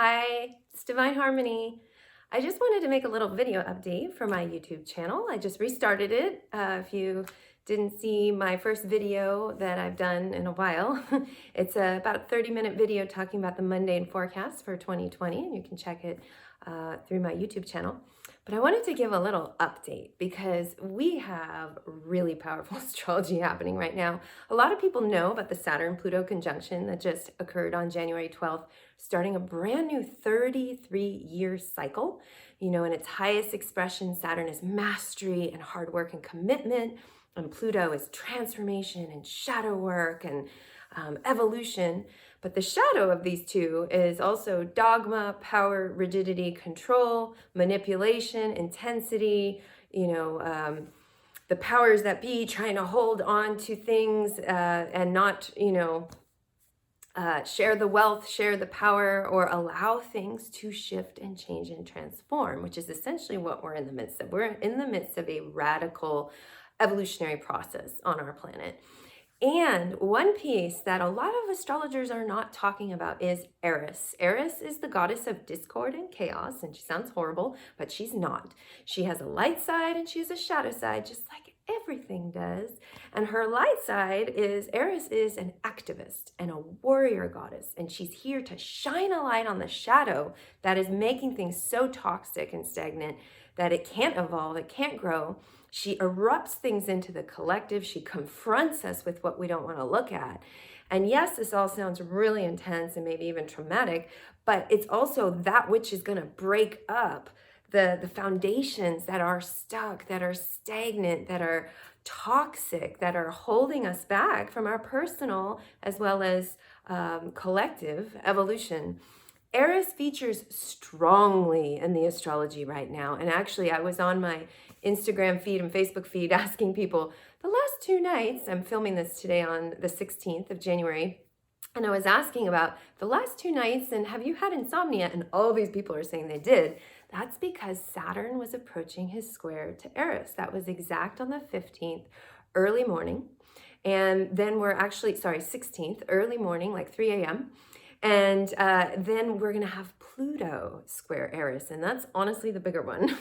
Hi, it's Divine Harmony. I just wanted to make a little video update for my YouTube channel. I just restarted it. If you didn't see my first video that I've done in a while, it's about a 30-minute video talking about the mundane forecast for 2020, and you can check it through my YouTube channel. But I wanted to give a little update because we have really powerful astrology happening right now. A lot of people know about the Saturn-Pluto conjunction that just occurred on January 12th, starting a brand new 33-year cycle. In its highest expression, Saturn is mastery and hard work and commitment, and Pluto is transformation and shadow work and evolution. But the shadow of these two is also dogma, power, rigidity, control, manipulation, intensity, the powers that be trying to hold on to things and not, share the wealth, share the power, or allow things to shift and change and transform, which is essentially what we're in the midst of. We're in the midst of a radical evolutionary process on our planet. And one piece that a lot of astrologers are not talking about is Eris. Eris is the goddess of discord and chaos, and she sounds horrible, but she's not. She has a light side and she has a shadow side, just like everything does. And her light side is, Eris is an activist and a warrior goddess, and she's here to shine a light on the shadow that is making things so toxic and stagnant that it can't evolve, it can't grow. She erupts things into the collective. She confronts us with what we don't want to look at. And yes, this all sounds really intense and maybe even traumatic, but it's also that which is going to break up the foundations that are stuck, that are stagnant, that are toxic, that are holding us back from our personal as well as collective evolution. Eris features strongly in the astrology right now. And actually, I was on my Instagram feed and Facebook feed asking people the last 2 nights, I'm filming this today on the 16th of January, and I was asking about the last 2 nights and have you had insomnia? And all these people are saying they did. That's because Saturn was approaching his square to Eris. That was exact on the 15th, early morning. And then we're actually, 16th, early morning, like 3 a.m. And then we're going to have Pluto square Eris, and that's honestly the bigger one.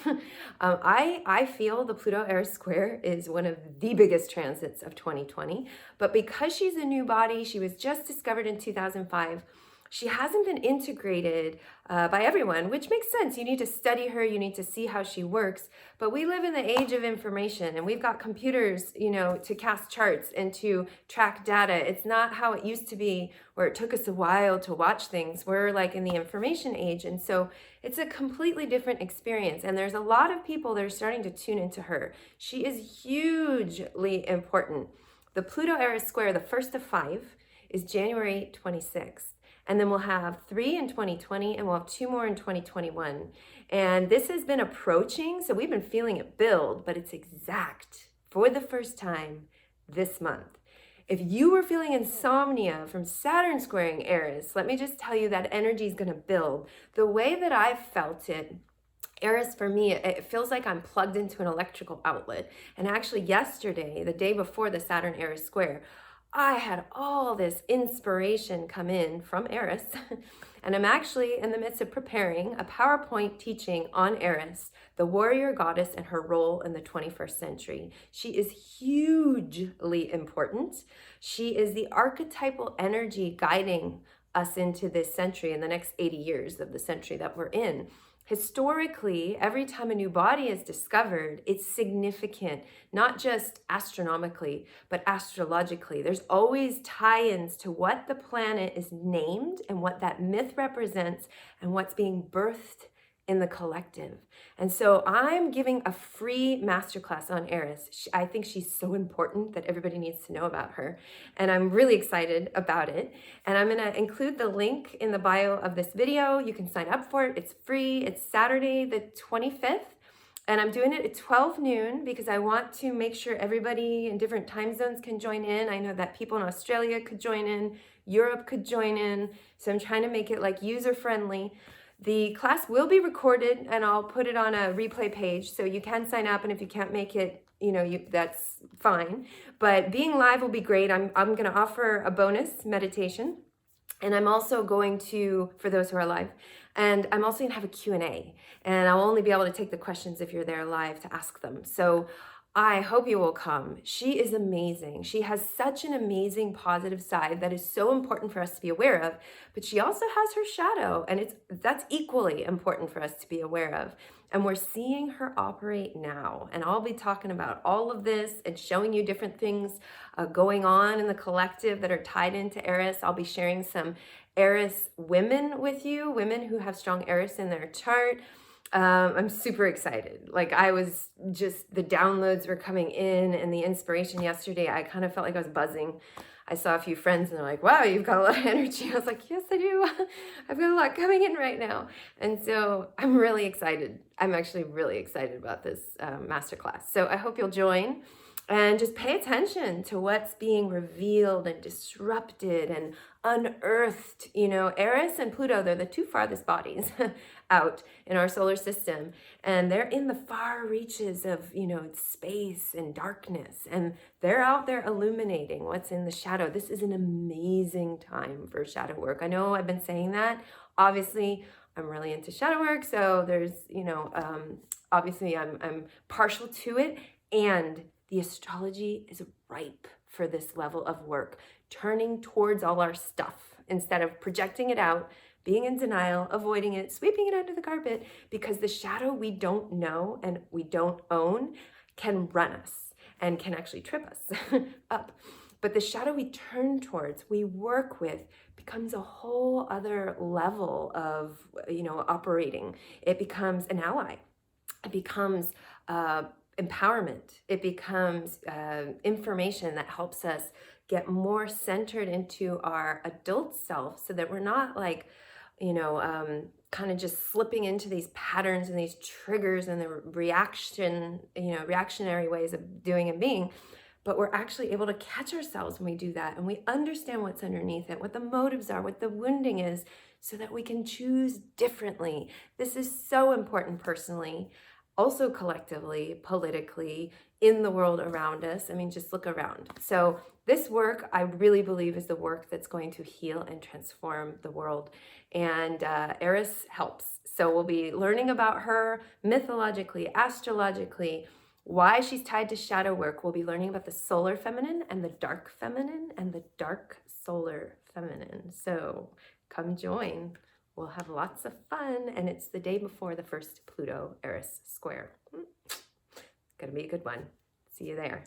I feel the Pluto Eris square is one of the biggest transits of 2020, but because she's a new body, she was just discovered in 2005, she hasn't been integrated by everyone, which makes sense. You need to study her, you need to see how she works. But we live in the age of information, and we've got computers, to cast charts and to track data. It's not how it used to be, where it took us a while to watch things. We're like in the information age, and so it's a completely different experience. And there's a lot of people that are starting to tune into her. She is hugely important. The Pluto Eris square, the first of 5, is January 26th. And then we'll have 3 in 2020, and we'll have 2 more in 2021. And this has been approaching, so we've been feeling it build, but it's exact for the first time this month. If you were feeling insomnia from Saturn squaring Eris, let me just tell you that energy is going to build. The way that I've felt it, Eris, for me, it feels like I'm plugged into an electrical outlet. And actually yesterday, the day before the Saturn Eris square, I had all this inspiration come in from Eris, and I'm actually in the midst of preparing a PowerPoint teaching on Eris, the warrior goddess and her role in the 21st century. She is hugely important. She is the archetypal energy guiding us into this century and the next 80 years of the century that we're in. Historically, every time a new body is discovered, it's significant, not just astronomically, but astrologically. There's always tie-ins to what the planet is named and what that myth represents and what's being birthed in the collective. And so I'm giving a free masterclass on Eris. I think she's so important that everybody needs to know about her. And I'm really excited about it. And I'm gonna include the link in the bio of this video. You can sign up for it, it's free. It's Saturday the 25th. And I'm doing it at 12 noon because I want to make sure everybody in different time zones can join in. I know that people in Australia could join in, Europe could join in. So I'm trying to make it like user-friendly. The class will be recorded and I'll put it on a replay page, so you can sign up, and if you can't make it, that's fine. But being live will be great. I'm going to offer a bonus meditation And I'm also going to, for those who are live, and I'm also going to have a Q&A. And I'll only be able to take the questions if you're there live to ask them. So I hope you will come. She is amazing. She has such an amazing positive side that is so important for us to be aware of, but she also has her shadow, and that's equally important for us to be aware of. And we're seeing her operate now. And I'll be talking about all of this and showing you different things going on in the collective that are tied into Eris. I'll be sharing some Eris women with you, women who have strong Eris in their chart. I'm super excited. Like the downloads were coming in and the inspiration yesterday, I kind of felt like I was buzzing. I saw a few friends and they're like, wow, you've got a lot of energy. I was like, yes, I do. I've got a lot coming in right now. And so I'm really excited. I'm actually really excited about this masterclass. So I hope you'll join and just pay attention to what's being revealed and disrupted and unearthed. Eris and Pluto, they're the two farthest bodies out in our solar system. And they're in the far reaches of, space and darkness. And they're out there illuminating what's in the shadow. This is an amazing time for shadow work. I know I've been saying that. Obviously, I'm really into shadow work. So there's, obviously I'm partial to it. And the astrology is ripe for this level of work, turning towards all our stuff instead of projecting it out, being in denial, avoiding it, sweeping it under the carpet, because the shadow we don't know and we don't own can run us and can actually trip us up. But the shadow we turn towards, we work with, becomes a whole other level of, operating. It becomes an ally. It becomes empowerment. It becomes information that helps us get more centered into our adult self, so that we're not like, kind of just slipping into these patterns and these triggers and the reactionary ways of doing and being. But we're actually able to catch ourselves when we do that, and we understand what's underneath it, what the motives are, what the wounding is, so that we can choose differently. This is so important personally, also collectively, politically, in the world around us. I mean, just look around. So this work, I really believe, is the work that's going to heal and transform the world. And Eris helps. So we'll be learning about her mythologically, astrologically, why she's tied to shadow work. We'll be learning about the solar feminine and the dark feminine and the dark solar feminine. So come join. We'll have lots of fun, and it's the day before the first Pluto Eris square. Gonna be a good one. See you there.